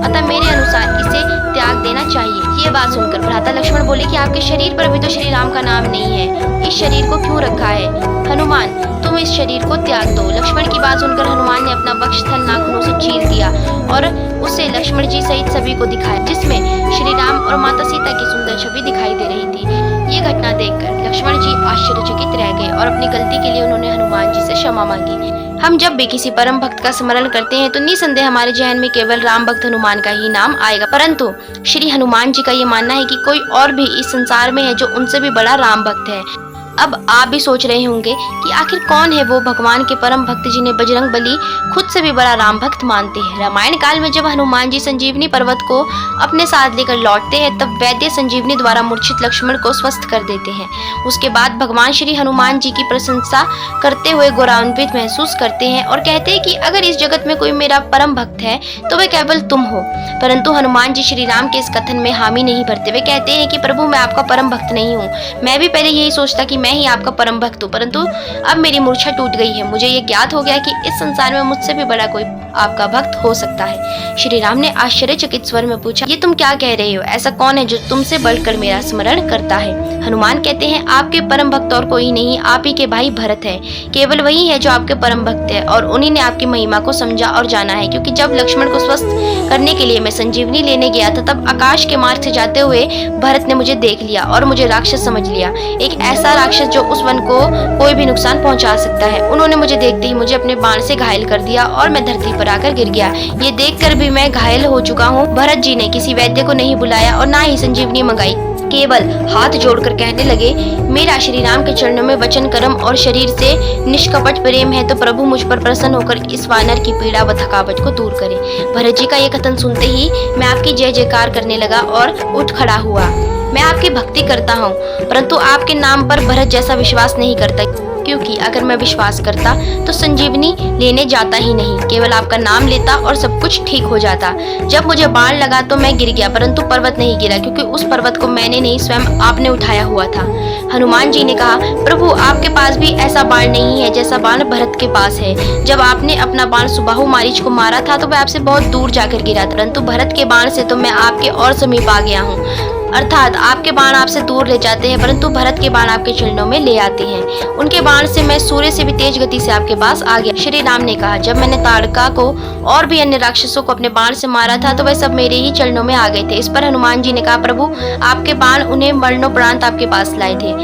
अतः मेरे अनुसार इसे त्याग देना चाहिए। ये बात सुनकर भ्राता लक्ष्मण बोले कि आपके शरीर पर अभी तो श्री राम का नाम नहीं है, इस शरीर को क्यों रखा है? हनुमान, तुम इस शरीर को त्याग दो। लक्ष्मण की बात सुनकर हनुमान ने अपना वक्षस्थल नाखूनों से चीर दिया और उसे लक्ष्मण जी सहित सभी को दिखाया, जिसमें श्री राम और माता सीता की सुंदर छवि दिखाई दे रही थी। ये घटना देखकर लक्ष्मण जी आश्चर्यचकित रह गए और अपनी गलती के लिए उन्होंने हनुमान जी से क्षमा मांगी। हम जब भी किसी परम भक्त का स्मरण करते हैं तो निसंदेह हमारे जहन में केवल राम भक्त हनुमान का ही नाम आएगा, परंतु श्री हनुमान जी का ये मानना है कि कोई और भी इस संसार में है जो उनसे भी बड़ा राम भक्त है। अब आप भी सोच रहे होंगे कि आखिर कौन है वो भगवान के परम भक्त जिन्हें बजरंग बली खुद से भी बड़ा राम भक्त मानते हैं। रामायण काल में जब हनुमान जी संजीवनी पर्वत को अपने साथ लेकर लौटते हैं तब वैद्य संजीवनी द्वारा मूर्छित लक्ष्मण को स्वस्थ कर देते हैं। उसके बाद भगवान श्री हनुमान जी की प्रशंसा करते हुए गौरवान्वित महसूस करते हैं और कहते हैं कि अगर इस जगत में कोई मेरा परम भक्त है तो वह केवल तुम हो। परंतु हनुमान जी श्री राम के इस कथन में हामी नहीं भरते। वे कहते हैं कि प्रभु, मैं आपका परम भक्त नहीं हूँ। मैं भी पहले यही सोचता कि मैं ही आपका परम भक्त हूँ, परंतु अब मेरी मूर्छा टूट गई है। मुझे ये ज्ञात हो गया कि इस संसार में मुझसे भी बड़ा कोई आपका भक्त हो सकता है। श्री राम ने आश्चर्यचकित स्वर में पूछा, ये तुम क्या कह रहे हो? ऐसा कौन है जो तुमसे बढ़कर मेरा स्मरण करता है? हनुमान कहते हैं, आपके परम भक्त और कोई नहीं, आप ही के भाई भरत है। केवल वही है जो आपके परम भक्त है और उन्हीं ने आपकी महिमा को समझा और जाना है। क्योंकि जब लक्ष्मण को स्वस्थ करने के लिए मैं संजीवनी लेने गया था तब आकाश के मार्ग से जाते हुए भरत ने मुझे देख लिया और मुझे राक्षस समझ लिया, एक ऐसा राक्षस जो उस वन को कोई भी नुकसान पहुंचा सकता है। उन्होंने मुझे देखते ही मुझे अपने बाण से घायल कर दिया और मैं धरती पर आकर गिर गया। ये देखकर भी मैं घायल हो चुका हूँ। भरत जी ने किसी वैद्य को नहीं बुलाया और ना ही संजीवनी मंगाई, केवल हाथ जोड़कर कहने लगे, मेरा श्री राम के चरणों में वचन कर्म और शरीर से निष्कपट प्रेम है तो प्रभु मुझ पर प्रसन्न होकर इस वानर की पीड़ा व थकावट को दूर करे। भरत जी का ये कथन सुनते ही मैं आपकी जय जयकार करने लगा और उठ खड़ा हुआ। मैं आपकी भक्ति करता हूँ, परंतु आपके नाम पर भरत जैसा विश्वास नहीं करता, क्योंकि अगर मैं विश्वास करता तो संजीवनी लेने जाता ही नहीं, केवल आपका नाम लेता और सब कुछ ठीक हो जाता। जब मुझे बाण लगा तो मैं गिर गया, परंतु पर्वत नहीं गिरा, क्योंकि उस पर्वत को मैंने नहीं स्वयं आपने उठाया हुआ था। हनुमान जी ने कहा, प्रभु, आपके पास भी ऐसा बाण नहीं है जैसा बाण भरत के पास है। जब आपने अपना बाण सुबाहु मारीच को मारा था तो वह आपसे बहुत दूर जाकर गिरा, परंतु भरत के बाण से तो मैं आपके और समीप आ गया हूँ। अर्थात आपके बाण आपसे दूर ले जाते हैं, परंतु भरत के बाण आपके चरणों में ले आते हैं। उनके बाण से मैं सूर्य से भी तेज गति से आपके पास आ गया। श्री राम ने कहा, जब मैंने ताड़का को और भी अन्य राक्षसों को अपने बाण से मारा था तो वह सब मेरे ही चरणों में आ गए थे। इस पर हनुमान जी ने कहा, प्रभु, आपके बाण उन्हें मरणोपरांत आपके पास लाए थे।